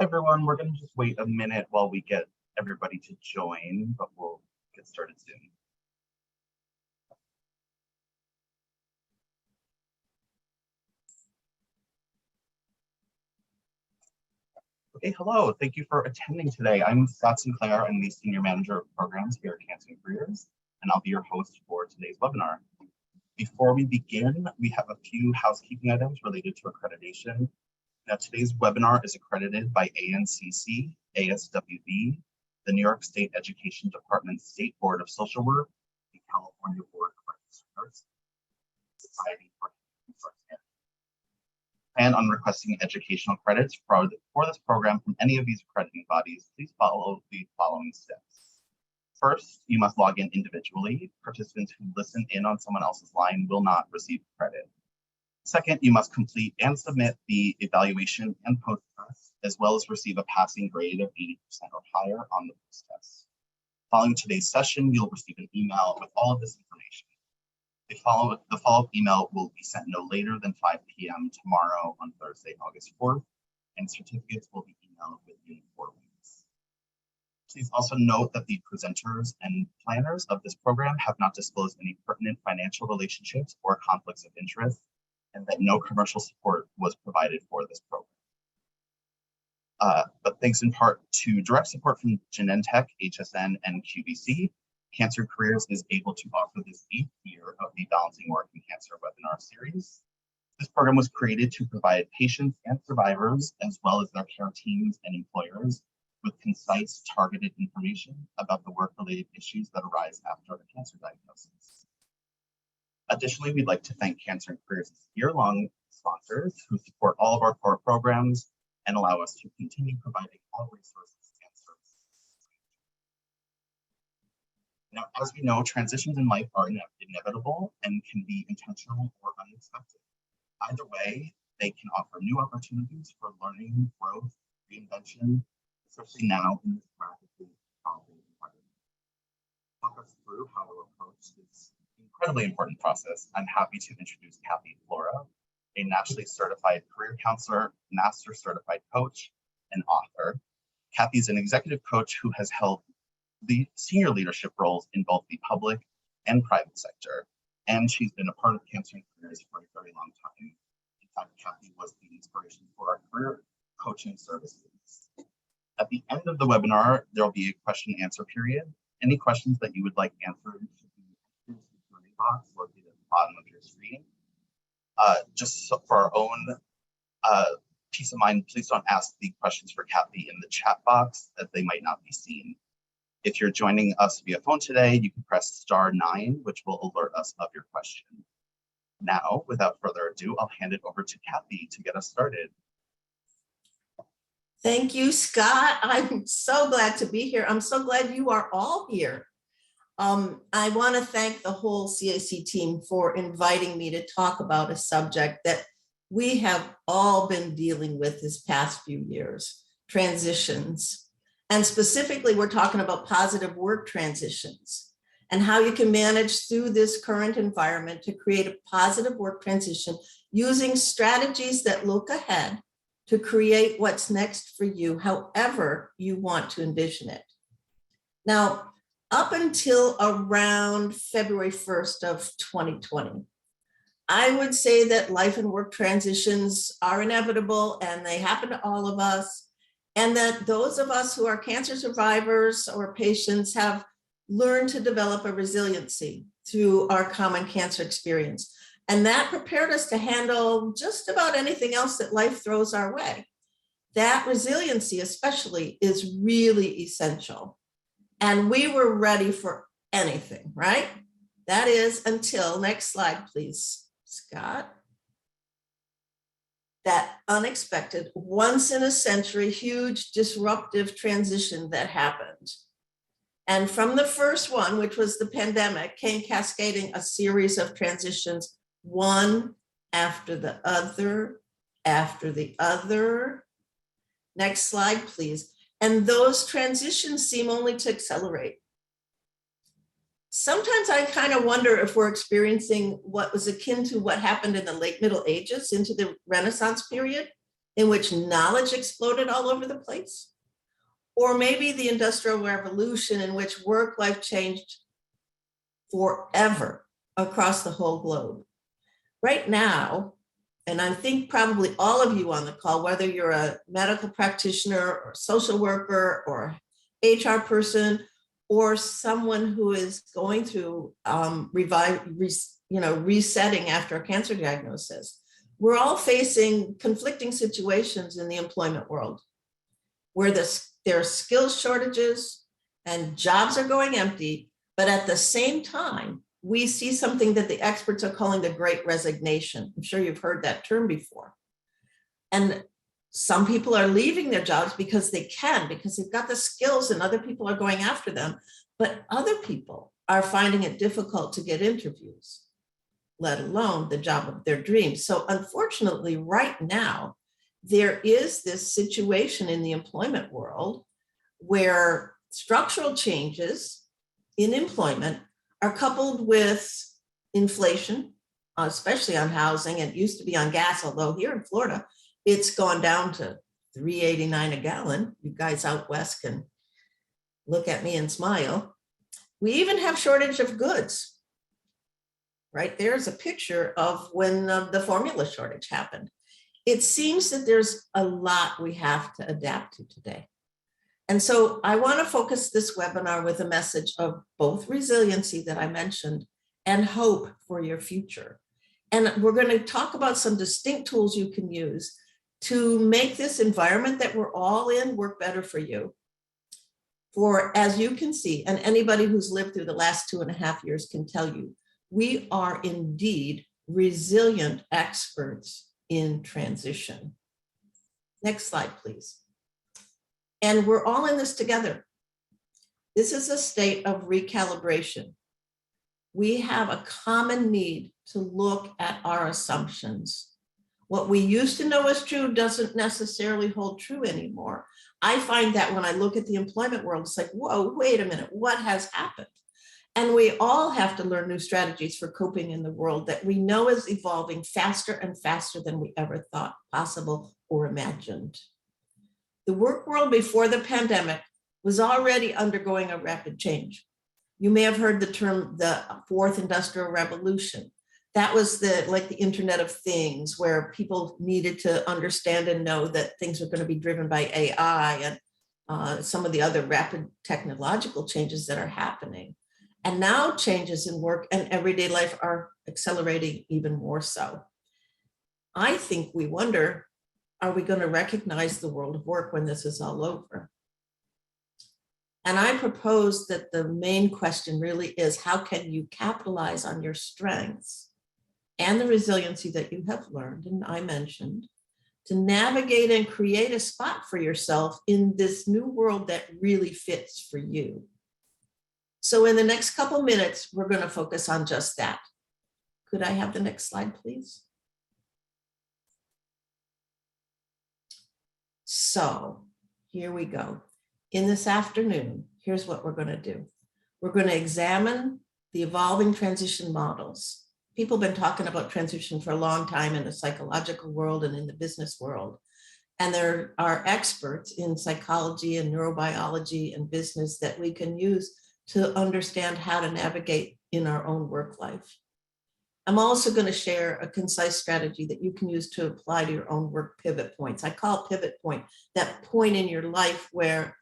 Everyone, we're going to just wait a minute while we get everybody to join, but we'll get started soon. Okay, hello. Thank you for attending today. I'm Scott Sinclair. I'm the Senior Manager of Programs here at Cancer and Careers, and I'll be your host for today's webinar. Before we begin, we have a few housekeeping items related to accreditation. Now, today's webinar is accredited by NCCC, ASWB, the New York State Education Department State Board of Social Work, the California Board of Registrars, Society for Resource Management. Plan on requesting educational credits for this program from any of these accrediting bodies, please follow the following steps. First, you must log in individually. Participants who listen in on someone else's line will not receive credit. Second, you must complete and submit the evaluation and post-test, as well as receive a passing grade of 80% or higher on the post-test. Following today's session, you'll receive an email with all of this information. The follow-up email will be sent no later than 5 p.m. tomorrow on Thursday, August 4th, and certificates will be emailed within 4 weeks. Please also note that the presenters and planners of this program have not disclosed any pertinent financial relationships or conflicts of interest, and that no commercial support was provided for this program. But thanks in part to direct support from Genentech, HSN, and QVC, Cancer Careers is able to offer this 8th year of the Balancing Work and Cancer webinar series. This program was created to provide patients and survivors, as well as their care teams and employers, with concise, targeted information about the work-related issues that arise after a cancer diagnosis. Additionally, we'd like to thank Cancer and Careers' year-long sponsors who support all of our core programs and allow us to continue providing all resources and services. Now, as we know, transitions in life are inevitable and can be intentional or unexpected. Either way, they can offer new opportunities for learning, growth, reinvention, especially now in this rapidly evolving environment. Walk us through how to approach this incredibly important process. I'm happy to introduce Cathy Flora, a nationally certified career counselor, master certified coach, and author. Cathy is an executive coach who has held the senior leadership roles in both the public and private sector, and she's been a part of Cancer and Careers for a very long time. In fact, Cathy was the inspiration for our career coaching services. At the end of the webinar, there will be a question and answer period. Any questions that you would like answered should be in the Q&A box located at the bottom of your screen. Just so for our own peace of mind, please don't ask the questions for Cathy in the chat box, as they might not be seen. If you're joining us via phone today, you can press *9, which will alert us of your question. Now, without further ado, I'll hand it over to Cathy to get us started. Thank you, Scott. I'm so glad to be here. I'm so glad you are all here. I want to thank the whole CAC team for inviting me to talk about a subject that we have all been dealing with this past few years, transitions. And specifically, we're talking about positive work transitions and how you can manage through this current environment to create a positive work transition using strategies that look ahead to create what's next for you, however you want to envision it. Now, up until around February 1st of 2020, I would say that life and work transitions are inevitable and they happen to all of us. And that those of us who are cancer survivors or patients have learned to develop a resiliency through our common cancer experience. And that prepared us to handle just about anything else that life throws our way. That resiliency especially is really essential. And we were ready for anything, right? That is until, next slide, please, Scott. That unexpected, once in a century, huge disruptive transition that happened. And from the first one, which was the pandemic, came cascading a series of transitions, one after the other, after the other. Next slide, please. And those transitions seem only to accelerate. Sometimes I kind of wonder if we're experiencing what was akin to what happened in the late Middle Ages into the Renaissance period, in which knowledge exploded all over the place, or maybe the Industrial Revolution in which work life changed forever across the whole globe. Right now, and I think probably all of you on the call, whether you're a medical practitioner or social worker or HR person, or someone who is going through resetting after a cancer diagnosis, we're all facing conflicting situations in the employment world where there are skills shortages and jobs are going empty, but at the same time, we see something that the experts are calling the Great Resignation. I'm sure you've heard that term before. And some people are leaving their jobs because they can, because they've got the skills and other people are going after them. But other people are finding it difficult to get interviews, let alone the job of their dreams. So unfortunately, right now, there is this situation in the employment world where structural changes in employment are coupled with inflation, especially on housing. It used to be on gas, although here in Florida, it's gone down to $3.89 a gallon. You guys out west can look at me and smile. We even have shortage of goods. Right there's a picture of when the formula shortage happened. It seems that there's a lot we have to adapt to today. And so I want to focus this webinar with a message of both resiliency that I mentioned and hope for your future. And we're going to talk about some distinct tools you can use to make this environment that we're all in work better for you. For, as you can see, and anybody who's lived through the last 2.5 years can tell you, we are indeed resilient experts in transition. Next slide, please. And we're all in this together. This is a state of recalibration. We have a common need to look at our assumptions. What we used to know as true doesn't necessarily hold true anymore. I find that when I look at the employment world, it's like, whoa, wait a minute, what has happened? And we all have to learn new strategies for coping in the world that we know is evolving faster and faster than we ever thought possible or imagined. The work world before the pandemic was already undergoing a rapid change. You may have heard the term the fourth industrial revolution. That was like the Internet of Things, where people needed to understand and know that things were going to be driven by AI and some of the other rapid technological changes that are happening. And now changes in work and everyday life are accelerating even more so. I think we wonder, are we going to recognize the world of work when this is all over? And I propose that the main question really is, how can you capitalize on your strengths and the resiliency that you have learned, and I mentioned, to navigate and create a spot for yourself in this new world that really fits for you. So in the next couple minutes, we're going to focus on just that. Could I have the next slide, please? So here we go. In this afternoon, here's what we're going to do. We're going to examine the evolving transition models. People have been talking about transition for a long time in the psychological world and in the business world. And there are experts in psychology and neurobiology and business that we can use to understand how to navigate in our own work life. I'm also going to share a concise strategy that you can use to apply to your own work pivot points. I call pivot point that point in your life where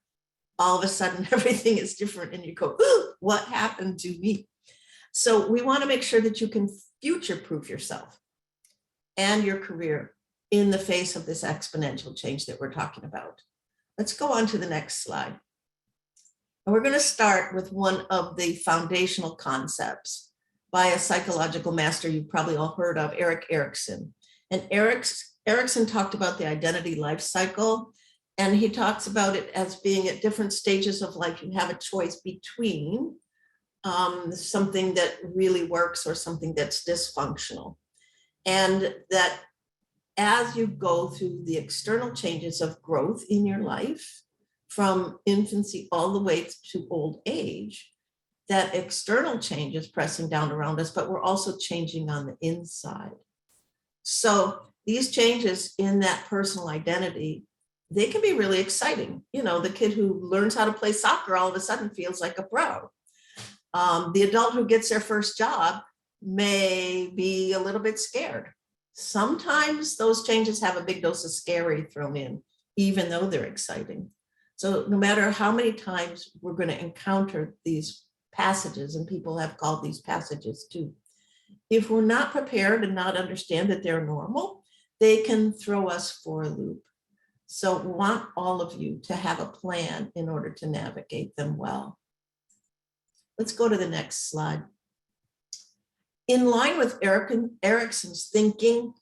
all of a sudden everything is different and you go, what happened to me? So we want to make sure that you can future-proof yourself and your career in the face of this exponential change that we're talking about. Let's go on to the next slide. And we're going to start with one of the foundational concepts by a psychological master you've probably all heard of, Erik Erikson. And Erikson talked about the identity life cycle, and he talks about it as being at different stages of life. You have a choice between something that really works or something that's dysfunctional. And that as you go through the external changes of growth in your life, from infancy all the way to old age, that external change is pressing down around us, but we're also changing on the inside. So these changes in that personal identity, they can be really exciting. You know, the kid who learns how to play soccer all of a sudden feels like a pro. The adult who gets their first job may be a little bit scared. Sometimes those changes have a big dose of scary thrown in, even though they're exciting. So no matter how many times we're going to encounter these passages, and people have called these passages too, if we're not prepared and not understand that they're normal, they can throw us for a loop. So we want all of you to have a plan in order to navigate them well. Let's go to the next slide. In line with Erickson's thinking,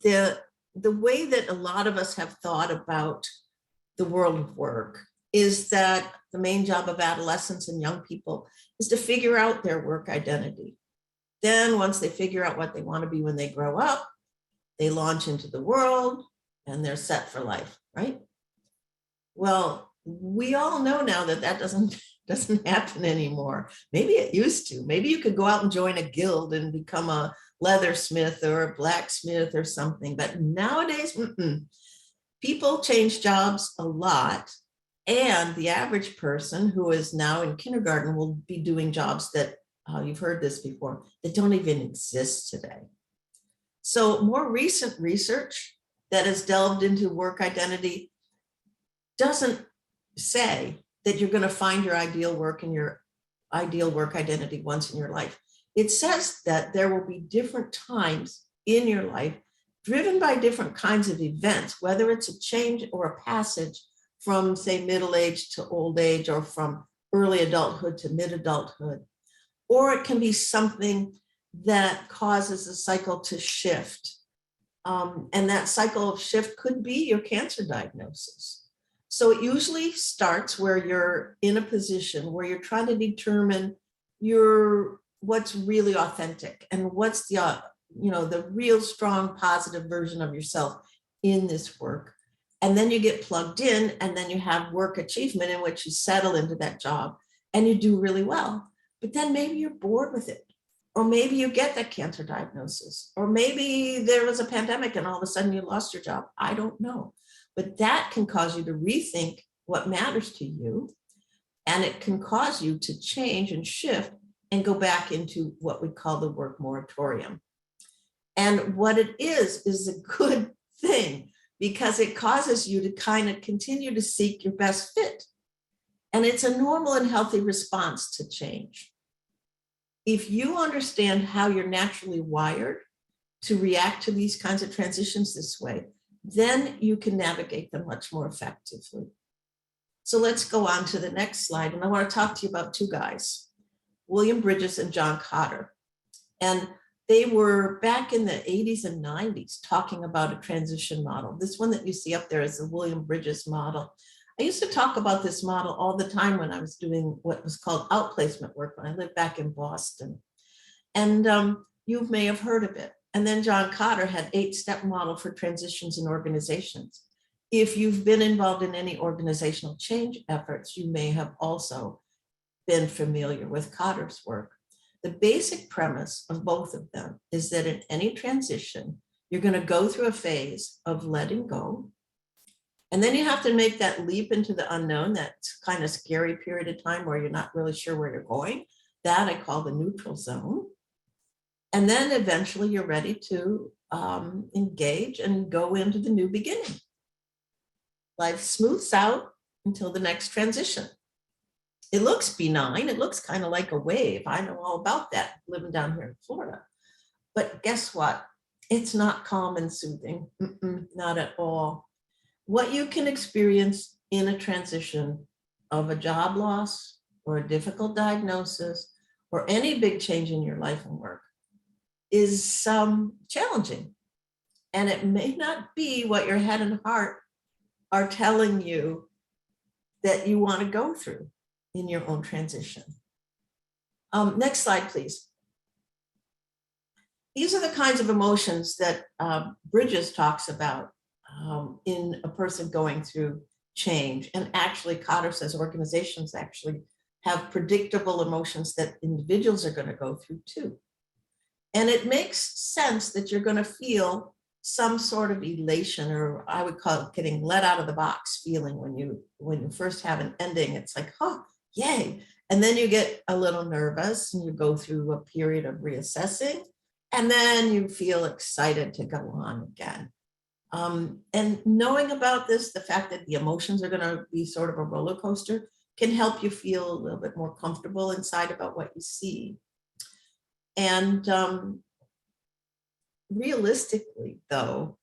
the way that a lot of us have thought about the world of work is that the main job of adolescents and young people is to figure out their work identity. Then once they figure out what they want to be when they grow up, they launch into the world and they're set for life, right? Well, we all know now that that doesn't happen anymore. Maybe it used to. Maybe you could go out and join a guild and become a leathersmith or a blacksmith or something. But nowadays, people change jobs a lot. And the average person who is now in kindergarten will be doing jobs that, you've heard this before, that don't even exist today. So more recent research that has delved into work identity doesn't say that you're going to find your ideal work and your ideal work identity once in your life. It says that there will be different times in your life driven by different kinds of events, whether it's a change or a passage from, say, middle age to old age, or from early adulthood to mid-adulthood. Or it can be something that causes a cycle to shift. And that cycle of shift could be your cancer diagnosis. So it usually starts where you're in a position where you're trying to determine what's really authentic and what's the real strong positive version of yourself in this work. And then you get plugged in, and then you have work achievement in which you settle into that job and you do really well. But then maybe you're bored with it, or maybe you get that cancer diagnosis, or maybe there was a pandemic and all of a sudden you lost your job. I don't know. But that can cause you to rethink what matters to you, and it can cause you to change and shift and go back into what we call the work moratorium. And what it is a good thing, because it causes you to kind of continue to seek your best fit. And it's a normal and healthy response to change. If you understand how you're naturally wired to react to these kinds of transitions this way, then you can navigate them much more effectively. So let's go on to the next slide. And I want to talk to you about two guys, William Bridges and John Kotter. And they were back in the 80s and 90s talking about a transition model. This one that you see up there is the William Bridges model. I used to talk about this model all the time when I was doing what was called outplacement work when I lived back in Boston. And you may have heard of it. And then John Kotter had 8-step model for transitions in organizations. If you've been involved in any organizational change efforts, you may have also been familiar with Kotter's work. The basic premise of both of them is that in any transition, you're going to go through a phase of letting go. And then you have to make that leap into the unknown, that kind of scary period of time where you're not really sure where you're going. That I call the neutral zone. And then eventually you're ready to engage and go into the new beginning. Life smooths out until the next transition. It looks benign. It looks kind of like a wave. I know all about that living down here in Florida. But guess what? It's not calm and soothing. Not at all. What you can experience in a transition of a job loss or a difficult diagnosis or any big change in your life and work is challenging. And it may not be what your head and heart are telling you that you want to go through in your own transition. Next slide, please. These are the kinds of emotions that Bridges talks about in a person going through change. And actually, Kotter says organizations actually have predictable emotions that individuals are going to go through too. And it makes sense that you're going to feel some sort of elation, or I would call it getting let out of the box feeling when you first have an ending. It's like, oh, yay. And then you get a little nervous and you go through a period of reassessing, and then you feel excited to go on again. And knowing about this, the fact that the emotions are going to be sort of a roller coaster can help you feel a little bit more comfortable inside about what you see. And realistically, though,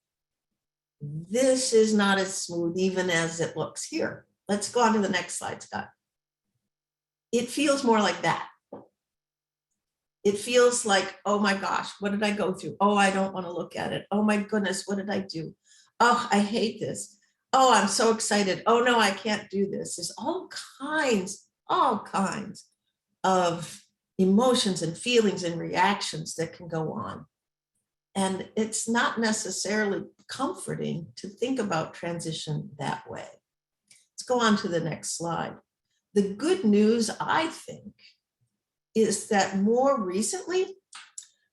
this is not as smooth even as it looks here. Let's go on to the next slide, Scott. It feels more like that. It feels like, oh my gosh, what did I go through? Oh, I don't want to look at it. Oh my goodness, what did I do? Oh, I hate this. Oh, I'm so excited. Oh no, I can't do this. There's all kinds of emotions and feelings and reactions that can go on. And it's not necessarily comforting to think about transition that way. Let's go on to the next slide. The good news, I think, is that more recently,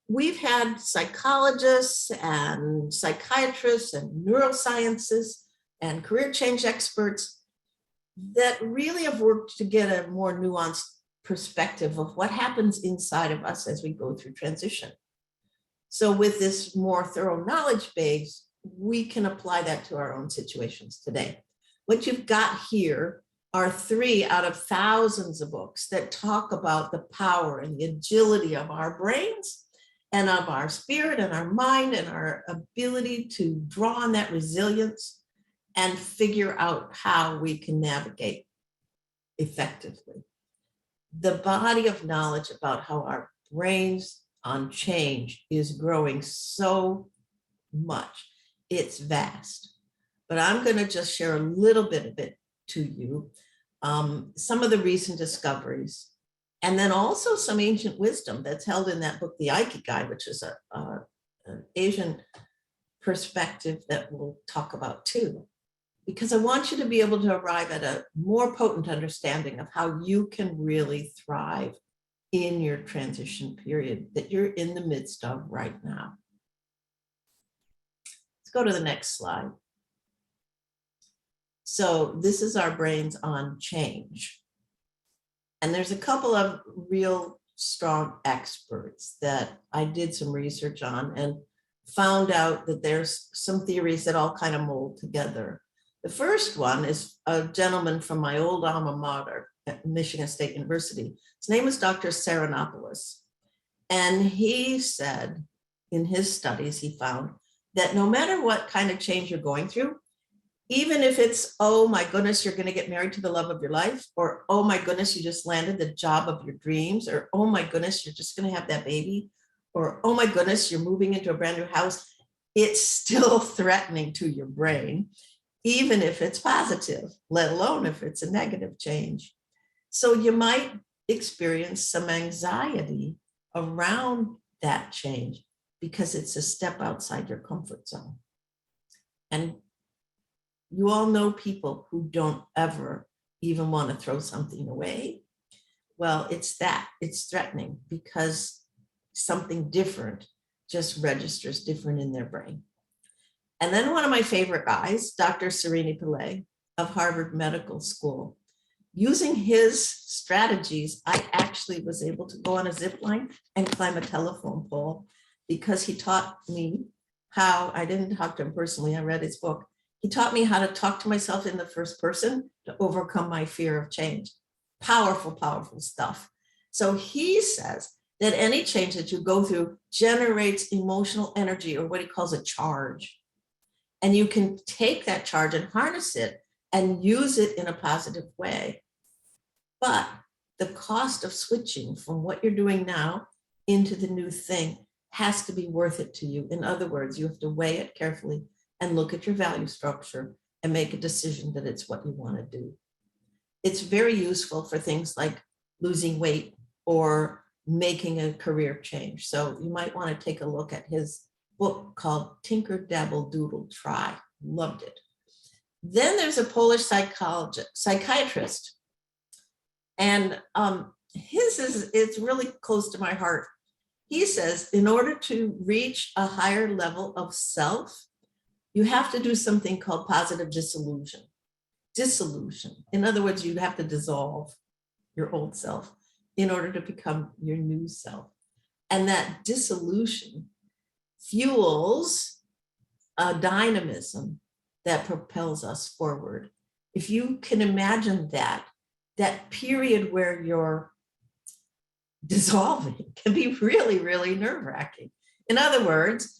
we've had psychologists and psychiatrists and neurosciences and career change experts that really have worked to get a more nuanced perspective of what happens inside of us as we go through transition. So with this more thorough knowledge base, we can apply that to our own situations today. What you've got here are 3 out of thousands of books that talk about the power and the agility of our brains and of our spirit and our mind and our ability to draw on that resilience and figure out how we can navigate effectively. The body of knowledge about how our brains on change is growing so much. It's vast. But I'm going to just share a little bit of it to you. Some of the recent discoveries, and then also some ancient wisdom that's held in that book, The Ikigai, which is an Asian perspective that we'll talk about too. Because I want you to be able to arrive at a more potent understanding of how you can really thrive in your transition period that you're in the midst of right now. Let's go to the next slide. So this is our brains on change. And there's a couple of real strong experts that I did some research on and found out that there's some theories that all kind of mold together. The first one is a gentleman from my old alma mater at Michigan State University. His name is Dr. Saranopoulos. And he said in his studies, he found that no matter what kind of change you're going through, even if it's, oh my goodness, you're going to get married to the love of your life, or oh my goodness, you just landed the job of your dreams, or oh my goodness, you're just going to have that baby, or oh my goodness, you're moving into a brand new house, it's still threatening to your brain, even if it's positive, let alone if it's a negative change. So you might experience some anxiety around that change because it's a step outside your comfort zone. And you all know people who don't ever even want to throw something away. Well, it's that, it's threatening because something different just registers different in their brain. And then one of my favorite guys, Dr. Srini Pillai of Harvard Medical School, using his strategies, I actually was able to go on a zip line and climb a telephone pole because he taught me how, I didn't talk to him personally, I read his book. He taught me how to talk to myself in the first person to overcome my fear of change. Powerful, powerful stuff. So he says that any change that you go through generates emotional energy, or what he calls a charge. And you can take that charge and harness it and use it in a positive way. But the cost of switching from what you're doing now into the new thing has to be worth it to you. In other words, you have to weigh it carefully and look at your value structure and make a decision that it's what you want to do. It's very useful for things like losing weight or making a career change. So you might want to take a look at his book called Tinker, Dabble, Doodle, Try. Loved it. Then there's a Polish psychiatrist. And it's really close to my heart. He says, in order to reach a higher level of self, you have to do something called positive dissolution. Dissolution. In other words, you have to dissolve your old self in order to become your new self. And that dissolution fuels a dynamism that propels us forward. If you can imagine that period where you're dissolving can be really, really nerve-wracking. In other words,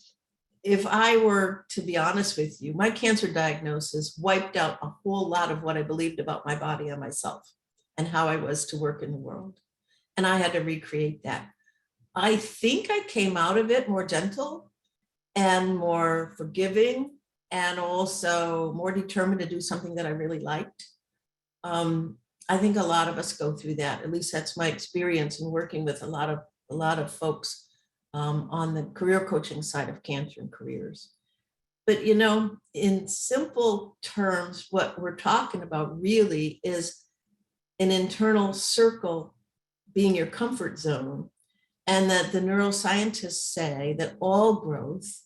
if I were to be honest with you, my cancer diagnosis wiped out a whole lot of what I believed about my body and myself and how I was to work in the world. And I had to recreate that. I think I came out of it more gentle and more forgiving and also more determined to do something that I really liked. I think a lot of us go through that. At least that's my experience in working with a lot of folks on the career coaching side of cancer and careers. But you know, in simple terms, what we're talking about really is an internal circle being your comfort zone, and that the neuroscientists say that all growth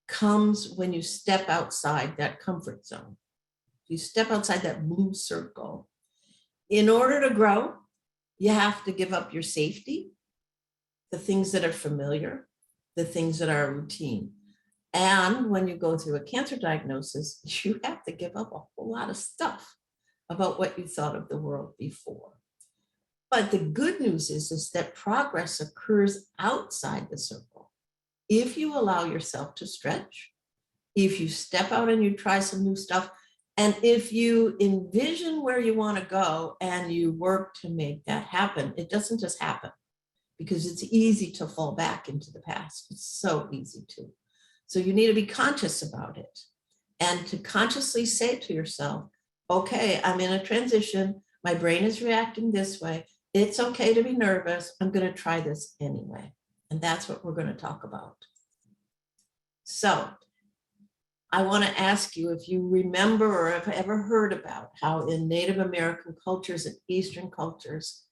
comes when you step outside that comfort zone. You step outside that blue circle. In order to grow, you have to give up your safety, the things that are familiar, the things that are routine. And when you go through a cancer diagnosis, you have to give up a whole lot of stuff about what you thought of the world before. But the good news is that progress occurs outside the circle. If you allow yourself to stretch, if you step out and you try some new stuff, and if you envision where you want to go and you work to make that happen, it doesn't just happen, because it's easy to fall back into the past. It's so easy to. So you need to be conscious about it and to consciously say to yourself, okay, I'm in a transition. My brain is reacting this way. It's okay to be nervous. I'm going to try this anyway. And that's what we're going to talk about. So I want to ask you if you remember or have ever heard about how in Native American cultures and Eastern cultures,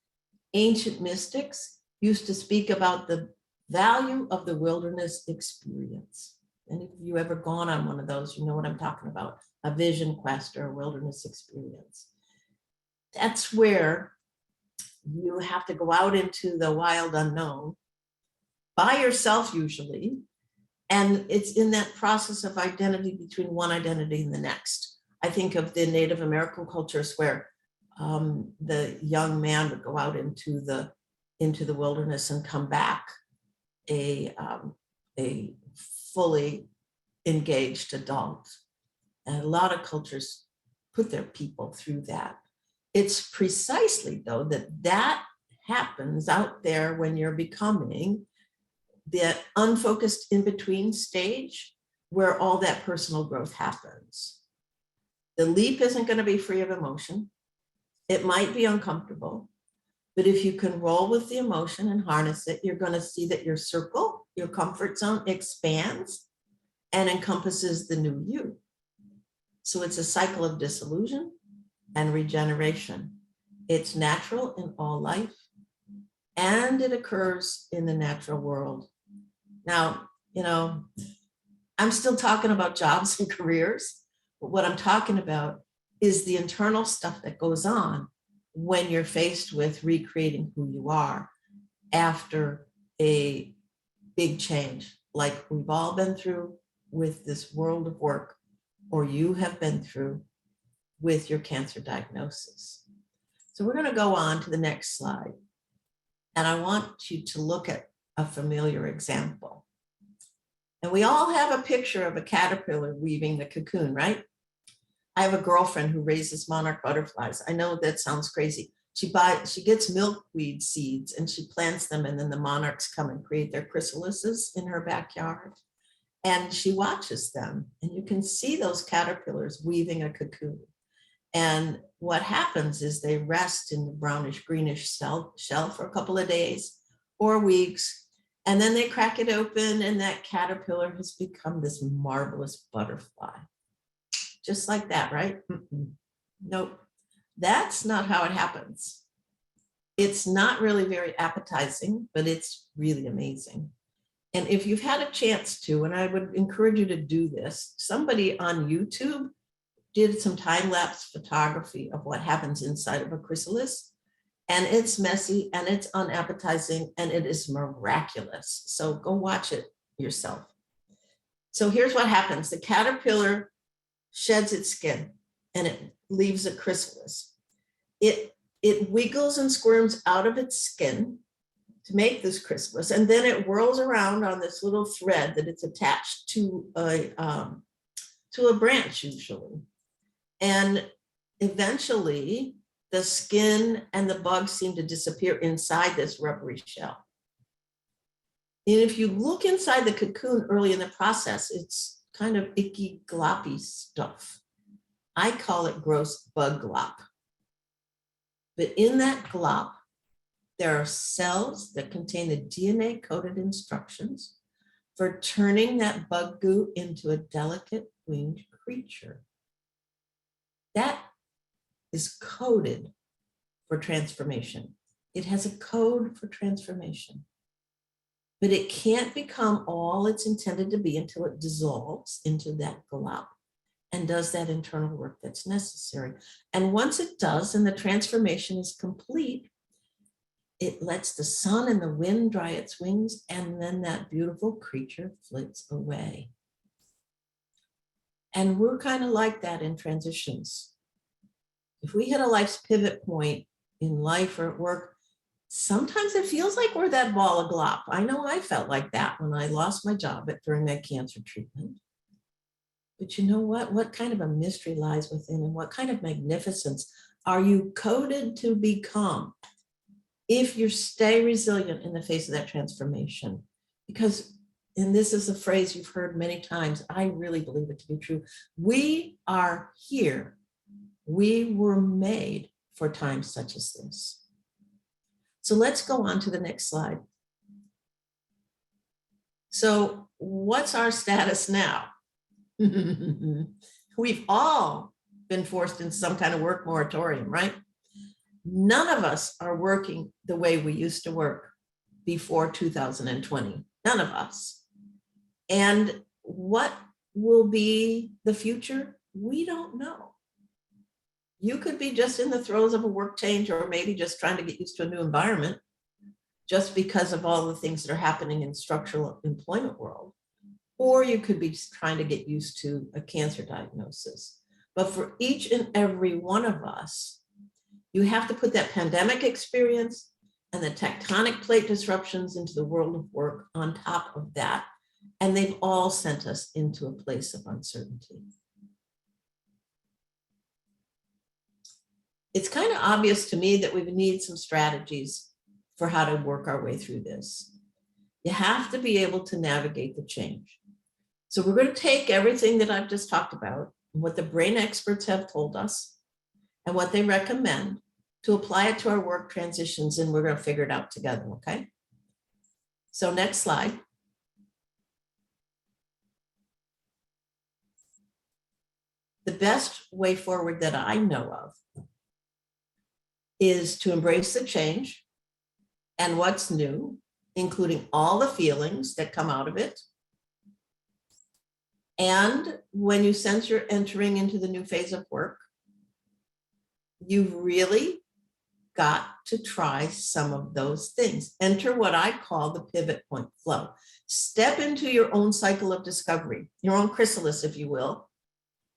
ancient mystics used to speak about the value of the wilderness experience. And if you ever gone on one of those, you know what I'm talking about, a vision quest or a wilderness experience. That's where you have to go out into the wild unknown by yourself usually. And it's in that process of identity between one identity and the next. I think of the Native American cultures where the young man would go out into the wilderness and come back a fully engaged adult. And a lot of cultures put their people through that. It's precisely though that happens out there when you're becoming the unfocused in-between stage where all that personal growth happens. The leap isn't going to be free of emotion. It might be uncomfortable, but if you can roll with the emotion and harness it, you're going to see that your circle, your comfort zone expands and encompasses the new you. So it's a cycle of disillusion and regeneration. It's natural in all life, and it occurs in the natural world. Now, you know, I'm still talking about jobs and careers, but what I'm talking about is the internal stuff that goes on when you're faced with recreating who you are after a big change, like we've all been through with this world of work, or you have been through with your cancer diagnosis. So we're going to go on to the next slide. And I want you to look at a familiar example. And we all have a picture of a caterpillar weaving the cocoon, right? I have a girlfriend who raises monarch butterflies. I know that sounds crazy. She gets milkweed seeds and she plants them, and then the monarchs come and create their chrysalises in her backyard. And she watches them, and you can see those caterpillars weaving a cocoon. And what happens is they rest in the brownish greenish shell for a couple of days or weeks, and then they crack it open, and that caterpillar has become this marvelous butterfly. Just like that, right? Nope, that's not how it happens. It's not really very appetizing, but it's really amazing. And if you've had a chance to, and I would encourage you to do this, somebody on YouTube did some time-lapse photography of what happens inside of a chrysalis. And it's messy and it's unappetizing and it is miraculous. So go watch it yourself. So here's what happens. The caterpillar sheds its skin and it leaves a chrysalis. It wiggles and squirms out of its skin to make this chrysalis, and then it whirls around on this little thread that it's attached to a branch usually. And eventually the skin and the bugs seem to disappear inside this rubbery shell. And if you look inside the cocoon early in the process, it's kind of icky, gloppy stuff. I call it gross bug glop. But in that glop, there are cells that contain the DNA-coded instructions for turning that bug goo into a delicate winged creature. That is coded for transformation. It has a code for transformation, but it can't become all it's intended to be until it dissolves into that glop and does that internal work that's necessary. And once it does, and the transformation is complete, it lets the sun and the wind dry its wings, and then that beautiful creature flits away. And we're kind of like that in transitions. If we hit a life's pivot point in life or at work, sometimes it feels like we're that ball of glop. I know I felt like that when I lost my job during that cancer treatment. But you know what? What kind of a mystery lies within, and what kind of magnificence are you coded to become if you stay resilient in the face of that transformation? Because, and this is a phrase you've heard many times, I really believe it to be true. We are here. We were made for times such as this. So let's go on to the next slide. So what's our status now? We've all been forced into some kind of work moratorium, right? None of us are working the way we used to work before 2020. None of us. And what will be the future? We don't know. You could be just in the throes of a work change, or maybe just trying to get used to a new environment just because of all the things that are happening in structural employment world. Or you could be trying to get used to a cancer diagnosis. But for each and every one of us, you have to put that pandemic experience and the tectonic plate disruptions into the world of work on top of that. And they've all sent us into a place of uncertainty. It's kind of obvious to me that we need some strategies for how to work our way through this. You have to be able to navigate the change. So we're going to take everything that I've just talked about, what the brain experts have told us, and what they recommend to apply it to our work transitions, and we're going to figure it out together, okay? So next slide. The best way forward that I know of is to embrace the change and what's new, including all the feelings that come out of it. And when you sense you're entering into the new phase of work, you've really got to try some of those things. Enter what I call the pivot point flow. Step into your own cycle of discovery, your own chrysalis, if you will,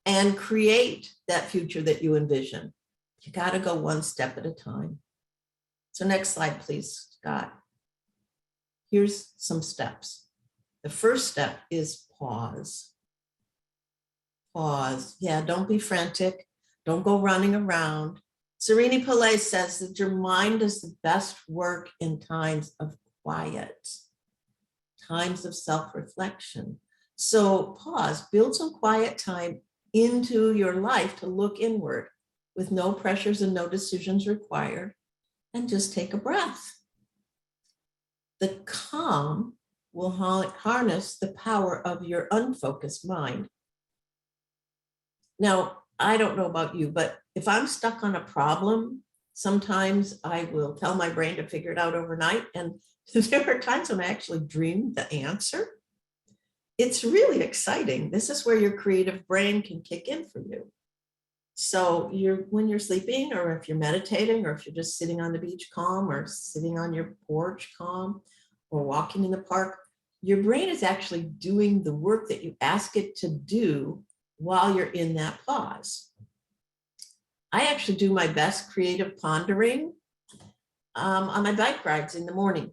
and create that future that you envision. You got to go one step at a time. So next slide, please, Scott. Here's some steps. The first step is pause. Pause. Yeah, don't be frantic. Don't go running around. Sereni Pillay says that your mind does the best work in times of quiet, times of self-reflection. So pause, build some quiet time into your life to look inward with no pressures and no decisions required, and just take a breath. The calm will harness the power of your unfocused mind. Now, I don't know about you, but if I'm stuck on a problem, sometimes I will tell my brain to figure it out overnight. And There are times when I actually dream the answer. It's really exciting. This is where your creative brain can kick in for you. So when you're sleeping, or if you're meditating, or if you're just sitting on the beach calm, or sitting on your porch calm, or walking in the park, your brain is actually doing the work that you ask it to do while you're in that pause. I actually do my best creative pondering on my bike rides in the morning.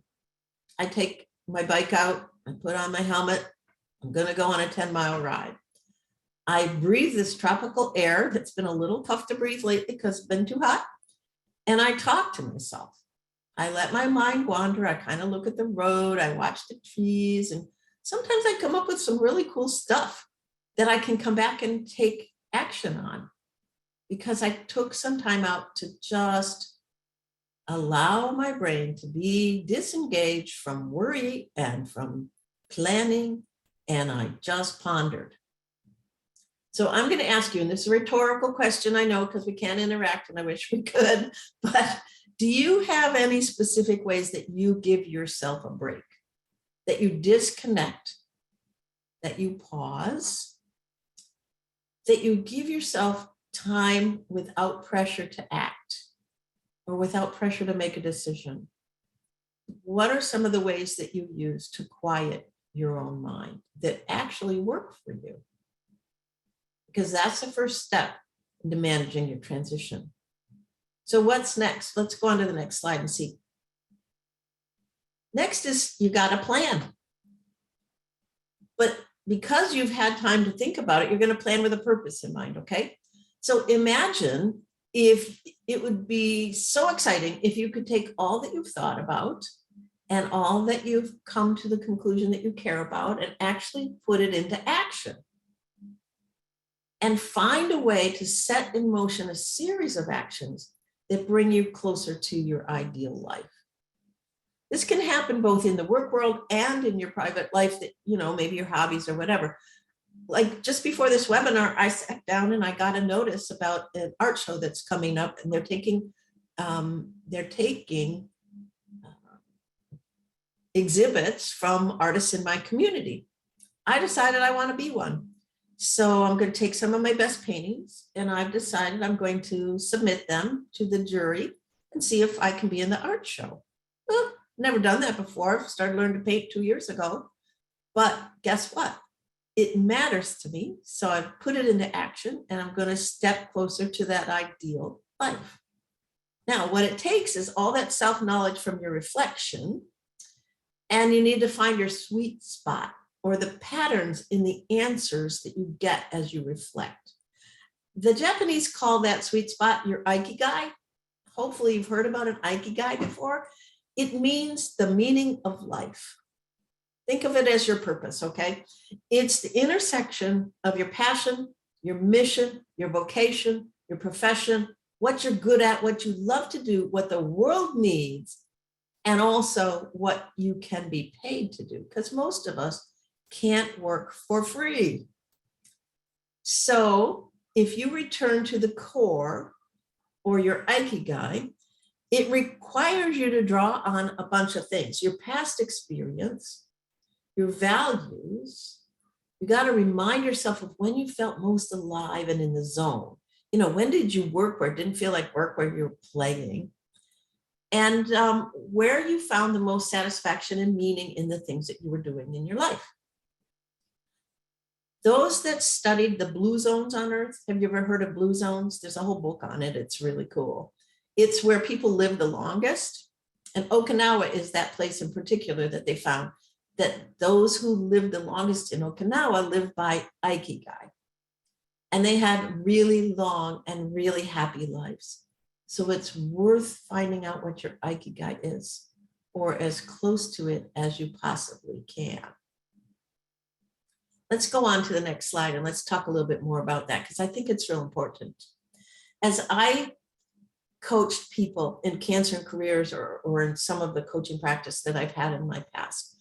I take my bike out, I put on my helmet, I'm going to go on a 10-mile ride. I breathe this tropical air that's been a little tough to breathe lately because it's been too hot. And I talk to myself. I let my mind wander. I kind of look at the road. I watch the trees. And sometimes I come up with some really cool stuff that I can come back and take action on, because I took some time out to just allow my brain to be disengaged from worry and from planning. And I just pondered. So I'm going to ask you, and this is a rhetorical question, I know, because we can't interact and I wish we could, but do you have any specific ways that you give yourself a break, that you disconnect, that you pause, that you give yourself time without pressure to act or without pressure to make a decision? What are some of the ways that you use to quiet your own mind that actually work for you? Because that's the first step into managing your transition. So what's next? Let's go on to the next slide and see. Next is you got a plan. But because you've had time to think about it, you're going to plan with a purpose in mind, okay? So imagine if it would be so exciting if you could take all that you've thought about and all that you've come to the conclusion that you care about and actually put it into action. And find a way to set in motion a series of actions that bring you closer to your ideal life. This can happen both in the work world and in your private life, that, maybe your hobbies or whatever. Like just before this webinar, I sat down and I got a notice about an art show that's coming up, and they're taking exhibits from artists in my community. I decided I want to be one. So I'm going to take some of my best paintings, and I've decided I'm going to submit them to the jury and see if I can be in the art show. Well, never done that before. I started learning to paint 2 years ago. But guess what? It matters to me. So I've put it into action, and I'm going to step closer to that ideal life. Now, what it takes is all that self-knowledge from your reflection, and you need to find your sweet spot, or the patterns in the answers that you get as you reflect. The Japanese call that sweet spot your Ikigai. Hopefully you've heard about an Ikigai before. It means the meaning of life. Think of it as your purpose, okay? It's the intersection of your passion, your mission, your vocation, your profession, what you're good at, what you love to do, what the world needs, and also what you can be paid to do, because most of us can't work for free. So if you return to the core or your Ikigai, it requires you to draw on a bunch of things: your past experience, your values. You got to remind yourself of when you felt most alive and in the zone. When did you work where it didn't feel like work, where you were playing? And where you found the most satisfaction and meaning in the things that you were doing in your life. Those that studied the blue zones on Earth, have you ever heard of blue zones? There's a whole book on it. It's really cool. It's where people live the longest. And Okinawa is that place in particular that they found that those who lived the longest in Okinawa lived by Ikigai. And they had really long and really happy lives. So it's worth finding out what your Ikigai is, or as close to it as you possibly can. Let's go on to the next slide and let's talk a little bit more about that, because I think it's real important. As I coached people in cancer and careers, or in some of the coaching practice that I've had in my past,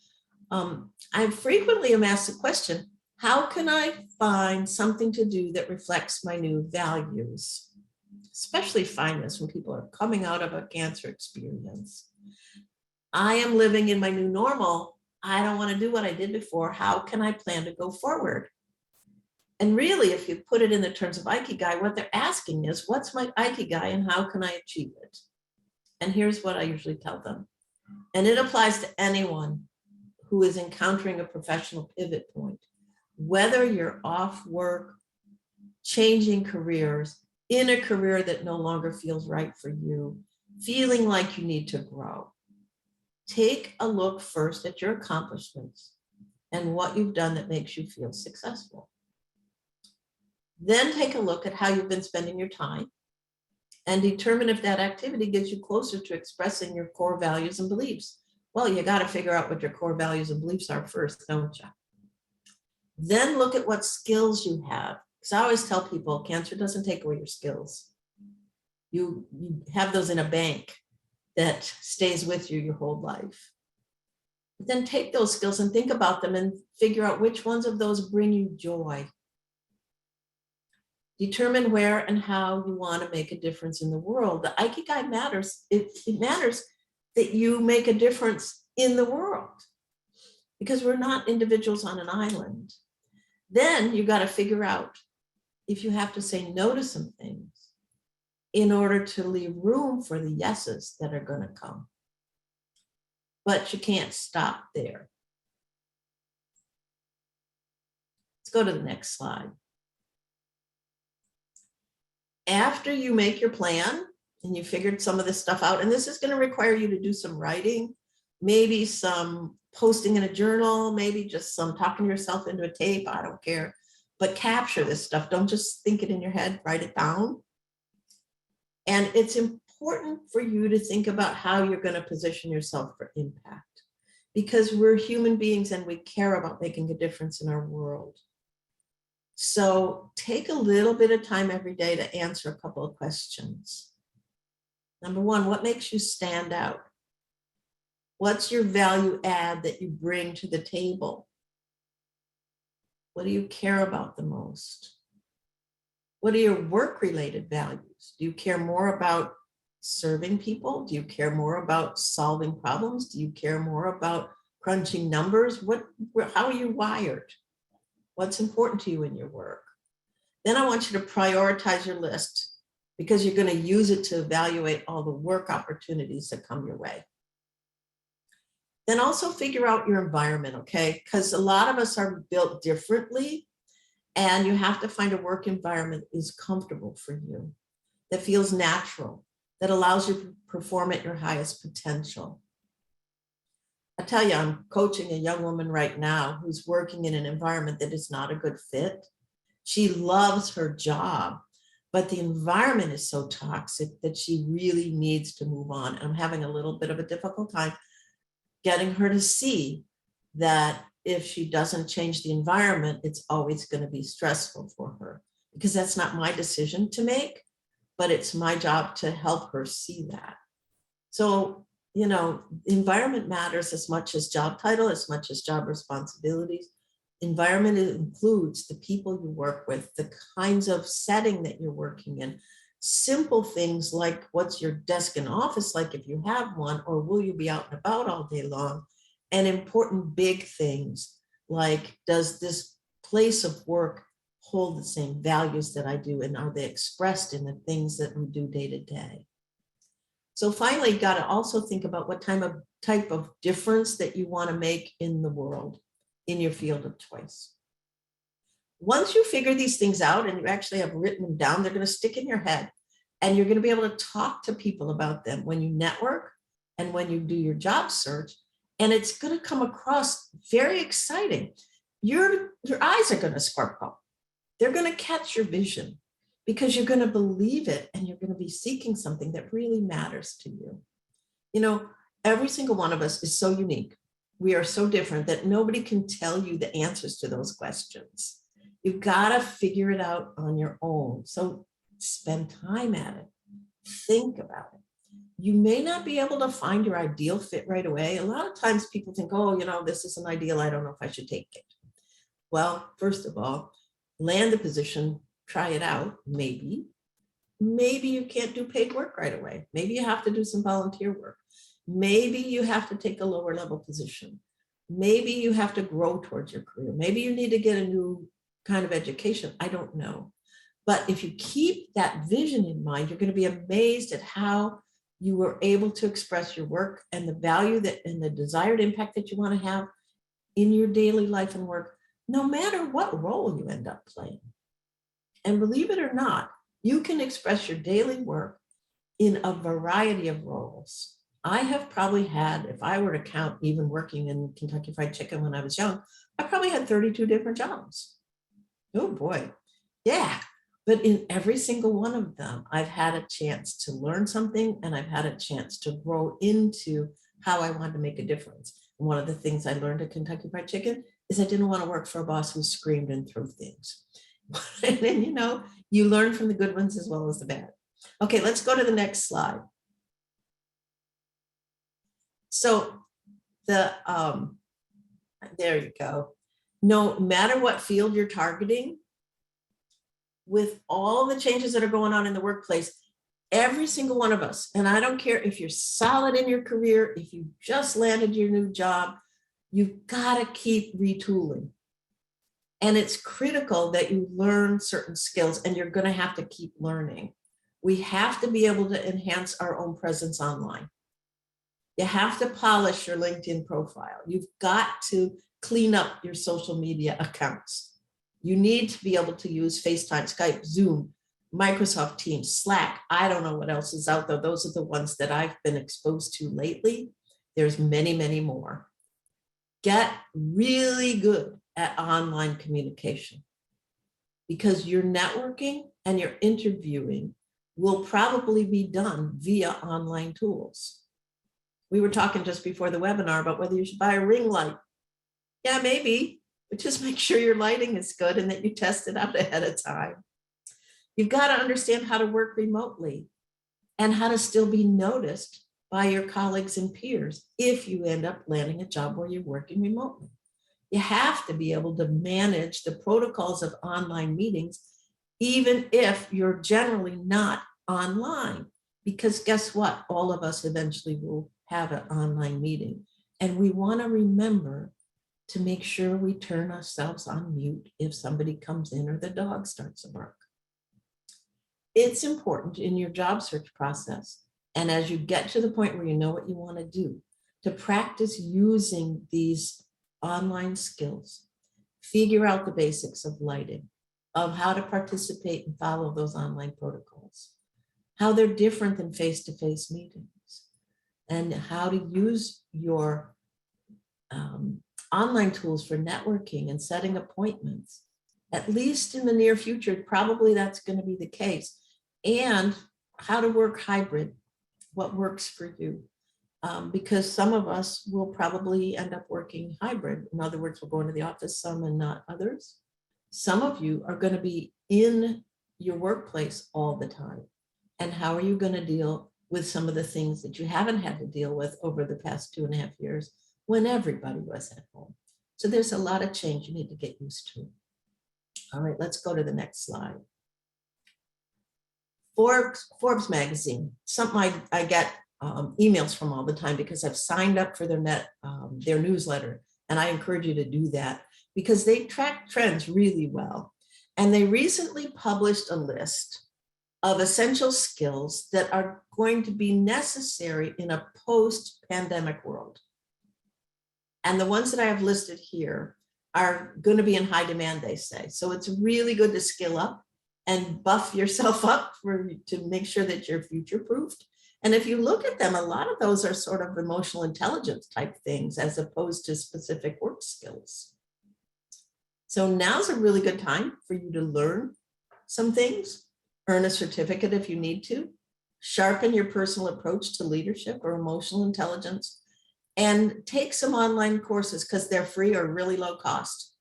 I frequently am asked the question, how can I find something to do that reflects my new values? Especially find this when people are coming out of a cancer experience. I am living in my new normal. I don't want to do what I did before. How can I plan to go forward? And really, if you put it in the terms of Ikigai, what they're asking is, what's my Ikigai and how can I achieve it? And here's what I usually tell them. And it applies to anyone who is encountering a professional pivot point, whether you're off work, changing careers, in a career that no longer feels right for you, feeling like you need to grow. Take a look first at your accomplishments and what you've done that makes you feel successful. Then take a look at how you've been spending your time and determine if that activity gets you closer to expressing your core values and beliefs. Well, you got to figure out what your core values and beliefs are first, don't you? Then look at what skills you have. Because I always tell people, cancer doesn't take away your skills. You have those in a bank that stays with you your whole life. But then take those skills and think about them and figure out which ones of those bring you joy. Determine where and how you want to make a difference in the world. The Ikigai matters. It matters that you make a difference in the world because we're not individuals on an island. Then you got to figure out if you have to say no to some things in order to leave room for the yeses that are going to come. But you can't stop there. Let's go to the next slide. After you make your plan and you figured some of this stuff out, and this is going to require you to do some writing, maybe some posting in a journal, maybe just some talking yourself into a tape, I don't care, but capture this stuff. Don't just think it in your head, write it down. And it's important for you to think about how you're going to position yourself for impact because we're human beings and we care about making a difference in our world. So take a little bit of time every day to answer a couple of questions. Number one, what makes you stand out? What's your value add that you bring to the table? What do you care about the most? What are your work-related values? Do you care more about serving people? Do you care more about solving problems? Do you care more about crunching numbers? How are you wired? What's important to you in your work? Then I want you to prioritize your list because you're going to use it to evaluate all the work opportunities that come your way. Then also figure out your environment, okay? Because a lot of us are built differently and you have to find a work environment that is comfortable for you, that feels natural, that allows you to perform at your highest potential. I tell you, I'm coaching a young woman right now who's working in an environment that is not a good fit. She loves her job, but the environment is so toxic that she really needs to move on. And I'm having a little bit of a difficult time getting her to see that if she doesn't change the environment, it's always going to be stressful for her because that's not my decision to make, but it's my job to help her see that. So, you know, environment matters as much as job title, as much as job responsibilities. Environment includes the people you work with, the kinds of setting that you're working in, simple things like what's your desk and office like if you have one, or will you be out and about all day long? And important big things like, does this place of work hold the same values that I do? And are they expressed in the things that we do day to day? So finally, you got to also think about what type of difference that you want to make in the world, in your field of choice. Once you figure these things out and you actually have written them down, they're going to stick in your head and you're going to be able to talk to people about them when you network and when you do your job search. And it's going to come across very exciting. Your eyes are going to sparkle. They're going to catch your vision because you're going to believe it and you're going to be seeking something that really matters to you. You know, every single one of us is so unique. We are so different that nobody can tell you the answers to those questions. You've got to figure it out on your own. So spend time at it. Think about it. You may not be able to find your ideal fit right away. A lot of times people think, oh, you know, this is an ideal. I don't know if I should take it. Well, first of all, land the position, try it out, maybe. Maybe you can't do paid work right away. Maybe you have to do some volunteer work. Maybe you have to take a lower level position. Maybe you have to grow towards your career. Maybe you need to get a new kind of education. I don't know. But if you keep that vision in mind, you're going to be amazed at how you were able to express your work and the value that and the desired impact that you want to have in your daily life and work, no matter what role you end up playing. And believe it or not, you can express your daily work in a variety of roles. I have probably had, if I were to count even working in Kentucky Fried Chicken when I was young, I probably had 32 different jobs. Oh boy, yeah. But in every single one of them, I've had a chance to learn something and I've had a chance to grow into how I wanted to make a difference. And one of the things I learned at Kentucky Fried Chicken is I didn't want to work for a boss who screamed and threw things. And then, you learn from the good ones as well as the bad. Okay, let's go to the next slide. So there you go. No matter what field you're targeting, with all the changes that are going on in the workplace, every single one of us, and I don't care if you're solid in your career, if you just landed your new job, you've got to keep retooling. And it's critical that you learn certain skills, and you're going to have to keep learning. We have to be able to enhance our own presence online. You have to polish your LinkedIn profile. You've got to clean up your social media accounts. You need to be able to use FaceTime, Skype, Zoom, Microsoft Teams, Slack. I don't know what else is out there. Those are the ones that I've been exposed to lately. There's many, many more. Get really good at online communication, because your networking and your interviewing will probably be done via online tools. We were talking just before the webinar about whether you should buy a ring light. Yeah, maybe, but just make sure your lighting is good and that you test it out ahead of time. You've got to understand how to work remotely and how to still be noticed by your colleagues and peers if you end up landing a job where you're working remotely. You have to be able to manage the protocols of online meetings, even if you're generally not online, because guess what? All of us eventually will have an online meeting. And we want to remember to make sure we turn ourselves on mute if somebody comes in or the dog starts to bark. It's important in your job search process, and as you get to the point where you know what you want to do, to practice using these online skills. Figure out the basics of lighting, of how to participate and follow those online protocols, how they're different than face-to-face meetings, and how to use your online tools for networking and setting appointments. At least in the near future, probably that's going to be the case. And how to work hybrid, what works for you. Because some of us will probably end up working hybrid. In other words, we'll go into the office some and not others. Some of you are going to be in your workplace all the time. And how are you going to deal with some of the things that you haven't had to deal with over the past 2.5 years when everybody was at home? So there's a lot of change you need to get used to. All right, let's go to the next slide. Forbes magazine, something I get emails from all the time because I've signed up for their newsletter, and I encourage you to do that because they track trends really well. And they recently published a list of essential skills that are going to be necessary in a post-pandemic world. And the ones that I have listed here are going to be in high demand, they say. So it's really good to skill up and buff yourself up to make sure that you're future-proofed. And if you look at them, a lot of those are sort of emotional intelligence type things as opposed to specific work skills. So now's a really good time for you to learn some things, earn a certificate if you need to, sharpen your personal approach to leadership or emotional intelligence, and take some online courses because they're free or really low cost.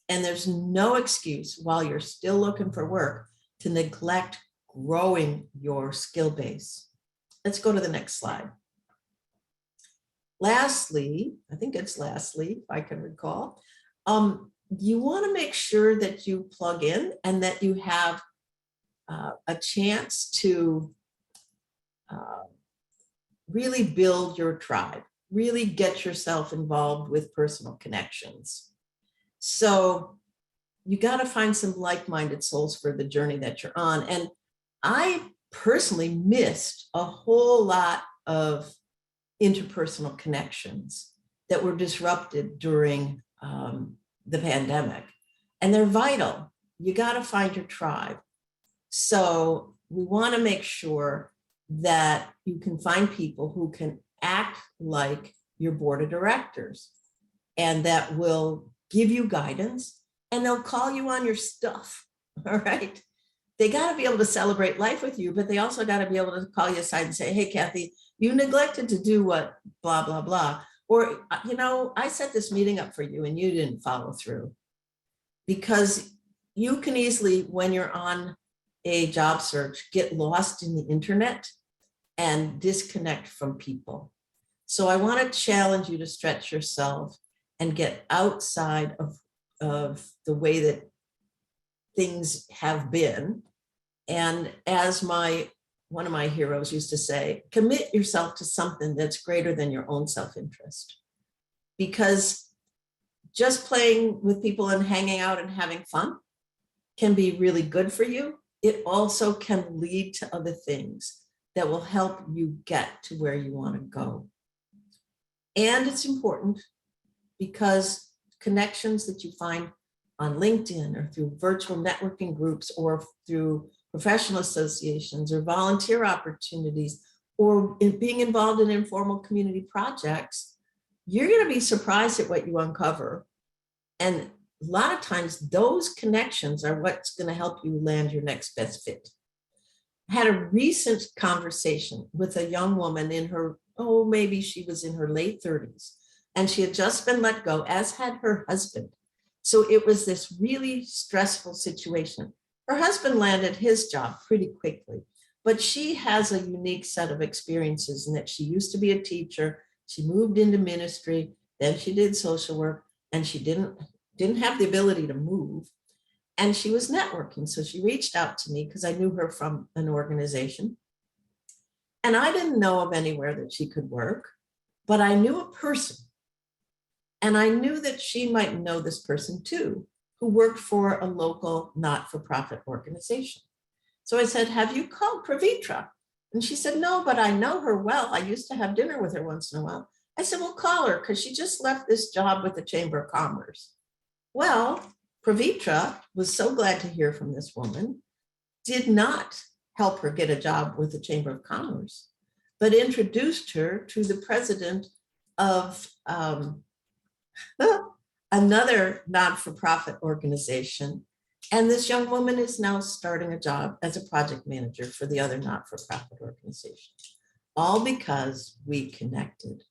And there's no excuse while you're still looking for work to neglect growing your skill base. Let's go to the next slide. Lastly, I think it's lastly, if I can recall, you want to make sure that you plug in and that you have a chance to really build your tribe, really get yourself involved with personal connections. So you got to find some like-minded souls for the journey that you're on. And I personally missed a whole lot of interpersonal connections that were disrupted during the pandemic. And they're vital. You got to find your tribe. So we want to make sure that you can find people who can act like your board of directors and that will give you guidance, and they'll call you on your stuff. All right. They got to be able to celebrate life with you, but they also got to be able to call you aside and say, hey, Cathy, you neglected to do what, blah, blah, blah. Or, you know, I set this meeting up for you and you didn't follow through. Because you can easily, when you're on a job search, get lost in the internet and disconnect from people. So I want to challenge you to stretch yourself and get outside of the way that things have been. And as one of my heroes used to say, commit yourself to something that's greater than your own self-interest. Because just playing with people and hanging out and having fun can be really good for you. It also can lead to other things that will help you get to where you want to go. And it's important because connections that you find on LinkedIn or through virtual networking groups or through professional associations or volunteer opportunities or being involved in informal community projects, you're going to be surprised at what you uncover. And a lot of times those connections are what's going to help you land your next best fit. I had a recent conversation with a young woman in her, maybe she was in her late 30s, and she had just been let go, as had her husband. So it was this really stressful situation. Her husband landed his job pretty quickly, but she has a unique set of experiences in that she used to be a teacher. She moved into ministry, then she did social work, and she didn't have the ability to move. And she was networking. So she reached out to me because I knew her from an organization. And I didn't know of anywhere that she could work, but I knew a person. And I knew that she might know this person too, who worked for a local not-for-profit organization. So I said, have you called Pravitra? And she said, no, but I know her well. I used to have dinner with her once in a while. I said, well, call her because she just left this job with the Chamber of Commerce. Well, Pravitra was so glad to hear from this woman, did not help her get a job with the Chamber of Commerce, but introduced her to the president of another not-for-profit organization. And this young woman is now starting a job as a project manager for the other not-for-profit organization, all because we connected.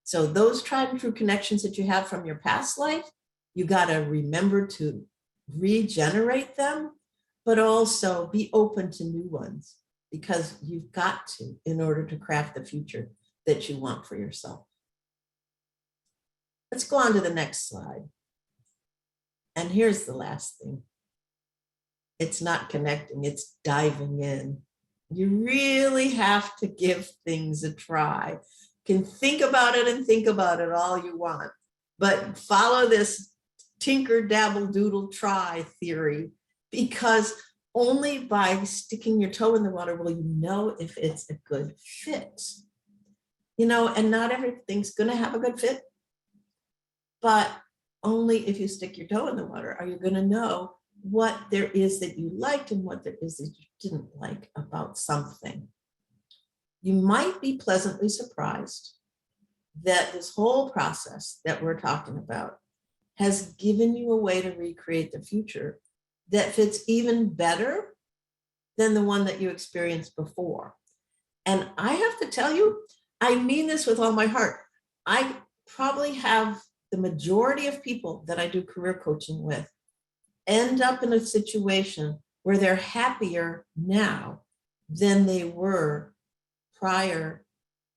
So those tried and true connections that you have from your past life, you got to remember to regenerate them, but also be open to new ones because you've got to in order to craft the future that you want for yourself. Let's go on to the next slide. And here's the last thing. It's not connecting, it's diving in. You really have to give things a try. You can think about it and think about it all you want, but follow this tinker, dabble, doodle, try theory, because only by sticking your toe in the water will you know if it's a good fit. You know, and not everything's going to have a good fit, but only if you stick your toe in the water are you going to know what there is that you liked and what there is that you didn't like about something. You might be pleasantly surprised that this whole process that we're talking about has given you a way to recreate the future that fits even better than the one that you experienced before. And I have to tell you, I mean this with all my heart. I probably have the majority of people that I do career coaching with end up in a situation where they're happier now than they were prior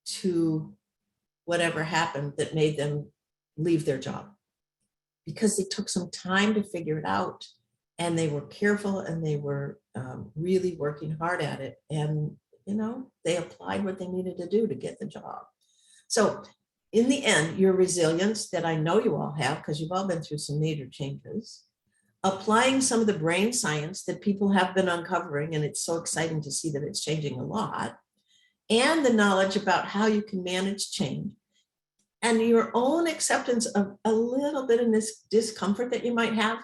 to whatever happened that made them leave their job, because they took some time to figure it out and they were careful and they were really working hard at it. And they applied what they needed to do to get the job. So in the end, your resilience that I know you all have, because you've all been through some major changes, applying some of the brain science that people have been uncovering, and it's so exciting to see that it's changing a lot, and the knowledge about how you can manage change, and your own acceptance of a little bit of this discomfort that you might have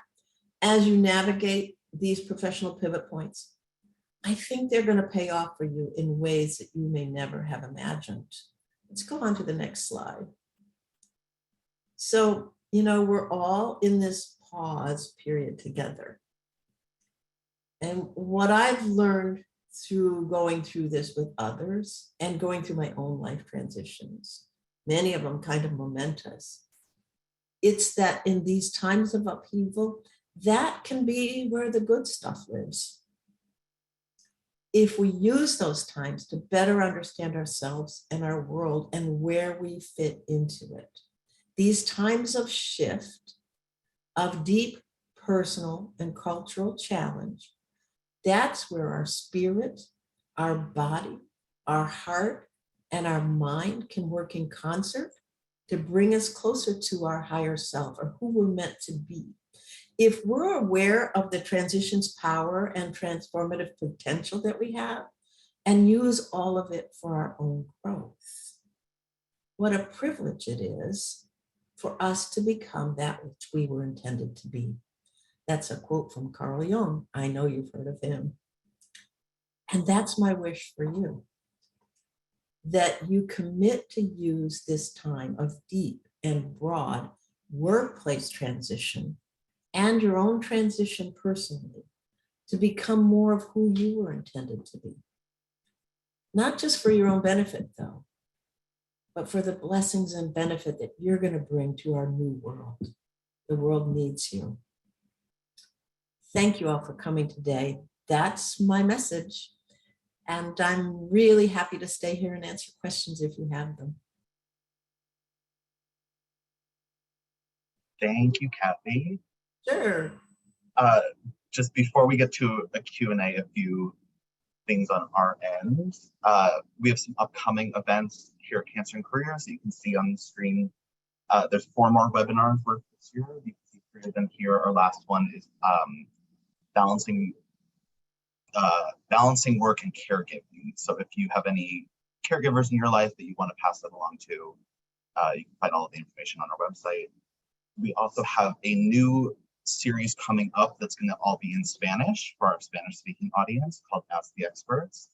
as you navigate these professional pivot points. I think they're going to pay off for you in ways that you may never have imagined. Let's go on to the next slide. So, we're all in this pause period together. And what I've learned through going through this with others and going through my own life transitions, many of them kind of momentous, it's that in these times of upheaval, that can be where the good stuff lives. If we use those times to better understand ourselves and our world and where we fit into it. These times of shift, of deep personal and cultural challenge, that's where our spirit, our body, our heart, and our mind can work in concert to bring us closer to our higher self or who we're meant to be. If we're aware of the transition's power and transformative potential that we have and use all of it for our own growth, what a privilege it is for us to become that which we were intended to be. That's a quote from Carl Jung. I know you've heard of him. And that's my wish for you, that you commit to use this time of deep and broad workplace transition and your own transition personally to become more of who you were intended to be. Not just for your own benefit, though, but for the blessings and benefit that you're going to bring to our new world. The world needs you. Thank you all for coming today. That's my message. And I'm really happy to stay here and answer questions if you have them. Thank you, Cathy. Sure. Just before we get to a Q&A, a few things on our end. We have some upcoming events here at Cancer and Careers that you can see on the screen. There's 4 more webinars worth this year. You can see 3 of them here. Our last one is balancing work and caregiving. So if you have any caregivers in your life that you want to pass that along to, you can find all of the information on our website. We also have a new series coming up that's going to all be in Spanish for our Spanish-speaking audience called Ask the Experts.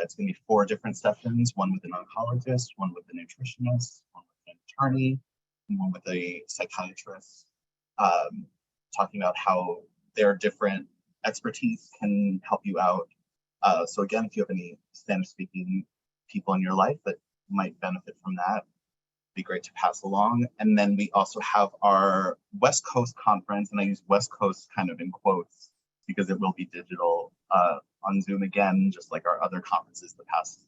It's going to be 4 different sessions, one with an oncologist, one with a nutritionist, one with an attorney, and one with a psychiatrist, talking about how their different expertise can help you out. So again, if you have any Spanish-speaking people in your life that might benefit from that, be great to pass along. And then we also have our West Coast conference, and I use West Coast kind of in quotes because it will be digital on Zoom again, just like our other conferences the past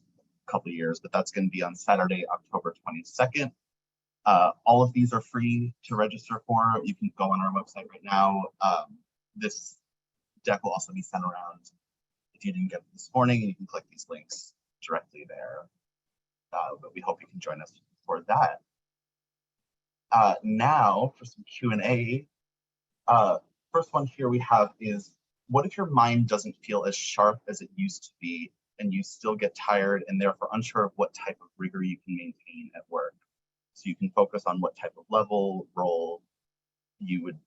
couple of years, but that's going to be on Saturday, October 22nd. All of these are free to register for. You can go on our website right now. This deck will also be sent around if you didn't get it this morning, and you can click these links directly there. But we hope you can join us for that. Now for some Q&A. First one here we have is, what if your mind doesn't feel as sharp as it used to be and you still get tired and therefore unsure of what type of rigor you can maintain at work? So you can focus on what type of level, role you would,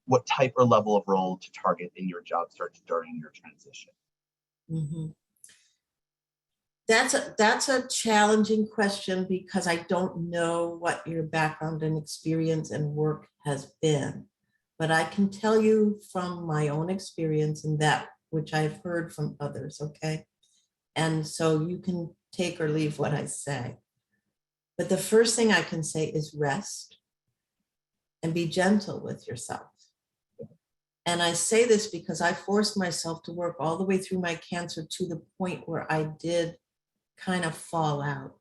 what type or level of role to target in your job search during your transition. Mm-hmm. That's a challenging question because I don't know what your background and experience and work has been. But I can tell you from my own experience and that which I've heard from others, okay? And so you can take or leave what I say. But the first thing I can say is rest and be gentle with yourself. And I say this because I forced myself to work all the way through my cancer to the point where I did kind of fall out.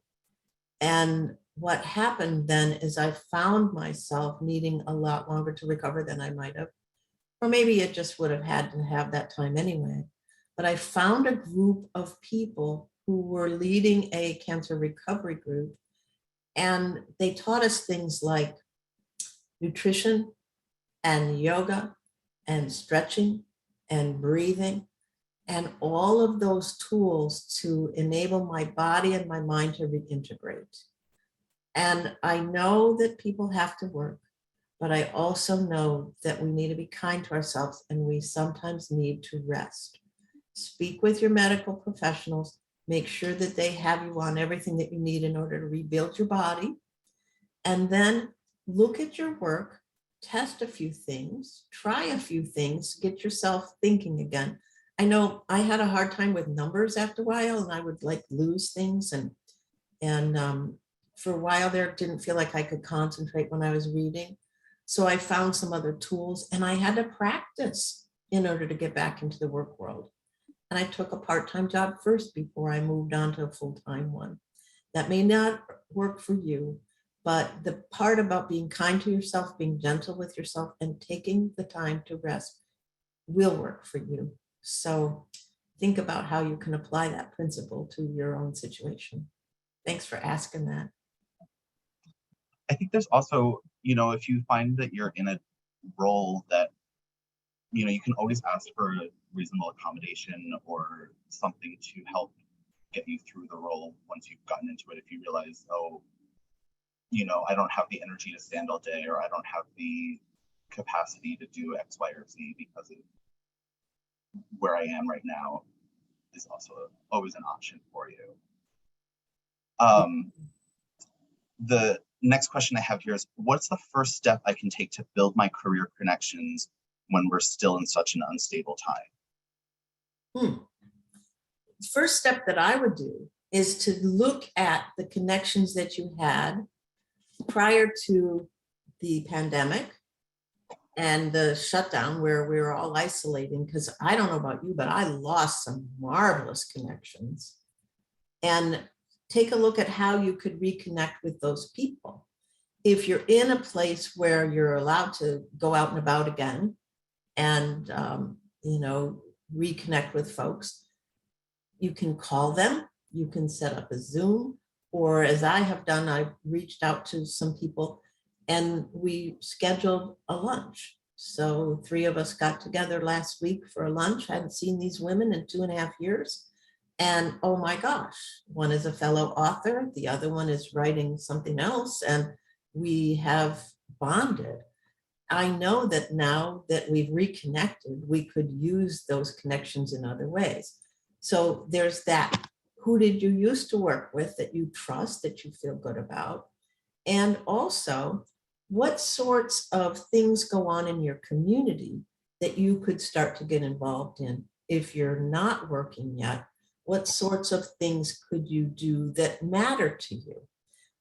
And what happened then is I found myself needing a lot longer to recover than I might have, or maybe it just would have had to have that time anyway. but I found a group of people who were leading a cancer recovery group, and they taught us things like nutrition and yoga and stretching and breathing and all of those tools to enable my body and my mind to reintegrate. And I know that people have to work, but I also know that we need to be kind to ourselves and we sometimes need to rest. Speak with your medical professionals, make sure that they have you on everything that you need in order to rebuild your body. And then look at your work, test a few things, try a few things, get yourself thinking again. I know I had a hard time with numbers after a while, and I would like lose things. And for a while there, it didn't feel like I could concentrate when I was reading. So I found some other tools, and I had to practice in order to get back into the work world. And I took a part-time job first before I moved on to a full-time one. That may not work for you, but the part about being kind to yourself, being gentle with yourself, and taking the time to rest will work for you. So think about how you can apply that principle to your own situation. Thanks for asking that. I think there's also, if you find that you're in a role that, you can always ask for a reasonable accommodation or something to help get you through the role once you've gotten into it. If you realize, oh, I don't have the energy to stand all day, or I don't have the capacity to do X, Y, or Z because of where I am right now, is also always an option for you. The next question I have here is, what's the first step I can take to build my career connections when we're still in such an unstable time? First step that I would do is to look at the connections that you had prior to the pandemic and the shutdown where we were all isolating, because I don't know about you, but I lost some marvelous connections. And take a look at how you could reconnect with those people. If you're in a place where you're allowed to go out and about again and, reconnect with folks, you can call them, you can set up a Zoom, or as I have done, I've reached out to some people and we scheduled a lunch. So 3 of us got together last week for a lunch. I hadn't seen these women in 2.5 years. And oh my gosh, one is a fellow author, the other one is writing something else, and we have bonded. I know that now that we've reconnected, we could use those connections in other ways. So there's that. Who did you used to work with that you trust, that you feel good about? And also, what sorts of things go on in your community that you could start to get involved in? If you're not working yet, what sorts of things could you do that matter to you?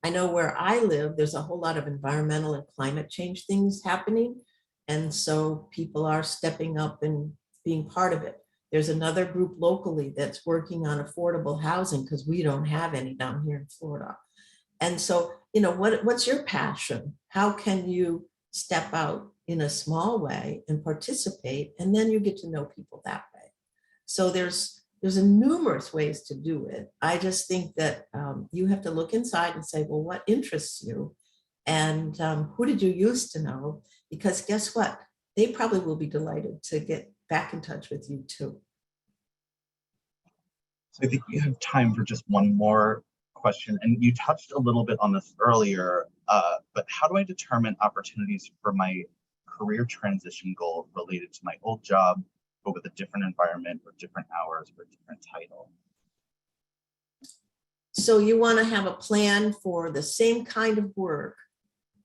I know where I live, there's a whole lot of environmental and climate change things happening. And so people are stepping up and being part of it. There's another group locally that's working on affordable housing because we don't have any down here in Florida. And so, what's your passion? How can you step out in a small way and participate? And then you get to know people that way. So there's numerous ways to do it. I just think that you have to look inside and say, well, what interests you? And who did you used to know? Because guess what? They probably will be delighted to get back in touch with you too. So I think we have time for just one more question. And you touched a little bit on this earlier, but how do I determine opportunities for my career transition goal related to my old job, but with a different environment or different hours or different title? So you want to have a plan for the same kind of work,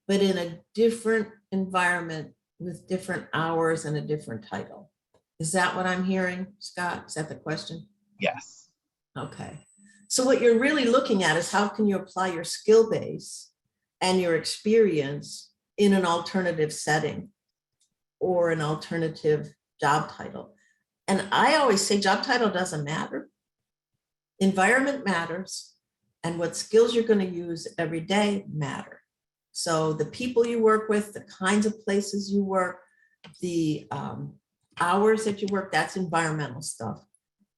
but in a different environment with different hours and a different title. Is that what I'm hearing, Scott? Is that the question? Yes. Okay. So what you're really looking at is how can you apply your skill base and your experience in an alternative setting or an alternative job title. And I always say job title doesn't matter. Environment matters, and what skills you're going to use every day matter. So the people you work with, the kinds of places you work, the hours that you work, that's environmental stuff.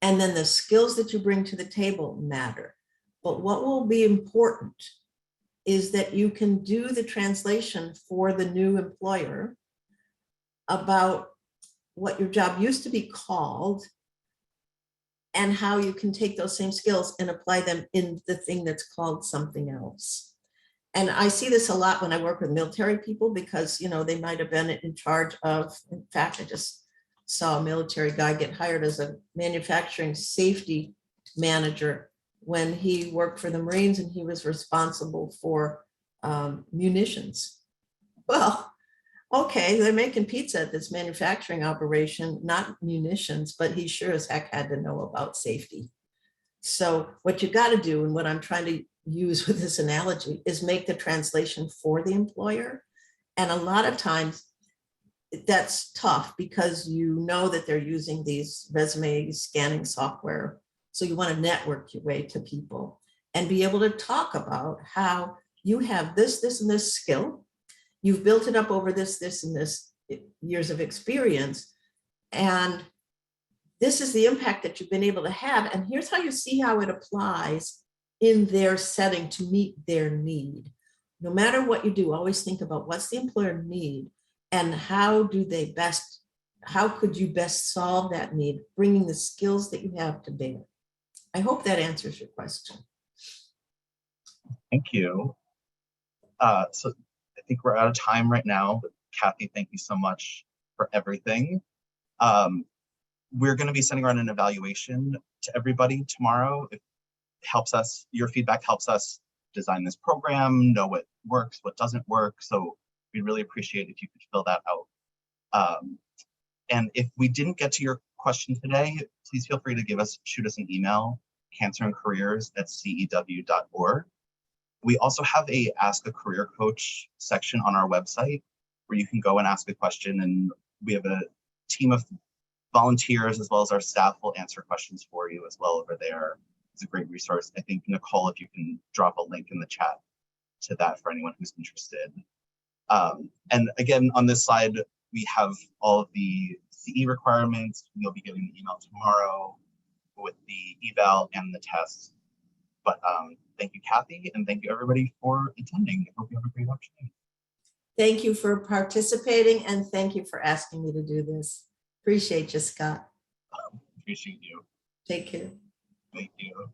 And then the skills that you bring to the table matter. But what will be important is that you can do the translation for the new employer about what your job used to be called and how you can take those same skills and apply them in the thing that's called something else. And I see this a lot when I work with military people because, you know, they might have been in charge of, in fact, I just saw a military guy get hired as a manufacturing safety manager when he worked for the Marines and he was responsible for munitions. Well, okay, they're making pizza at this manufacturing operation, not munitions, but he sure as heck had to know about safety. So what you got to do, and what I'm trying to use with this analogy, is make the translation for the employer. And a lot of times that's tough because you know that they're using these resume scanning software. So you want to network your way to people and be able to talk about how you have this, this, and this skill. You've built it up over this, and this years of experience. And this is the impact that you've been able to have. And here's how you see how it applies in their setting to meet their need. No matter what you do, always think about what's the employer need and how could you best solve that need, bringing the skills that you have to bear. I hope that answers your question. Thank you. So I think we're out of time right now, but Cathy, thank you so much for everything. We're going to be sending around an evaluation to everybody tomorrow. It helps us, your feedback helps us design this program, know what works, what doesn't work. So we'd really appreciate if you could fill that out. And if we didn't get to your question today, please feel free to shoot us an email, cancerandcareers@cew.org. We also have a Ask a Career Coach section on our website where you can go and ask a question, and we have a team of volunteers as well as our staff will answer questions for you as well over there. It's a great resource. I think, Nicole, if you can drop a link in the chat to that for anyone who's interested. And again, on this slide, we have all of the CE requirements. You'll be getting the email tomorrow with the eval and the test. But thank you, Cathy, and thank you everybody for attending. I hope you have a great afternoon. Thank you for participating, and thank you for asking me to do this. Appreciate you, Scott. Appreciate you. Take care. Thank you.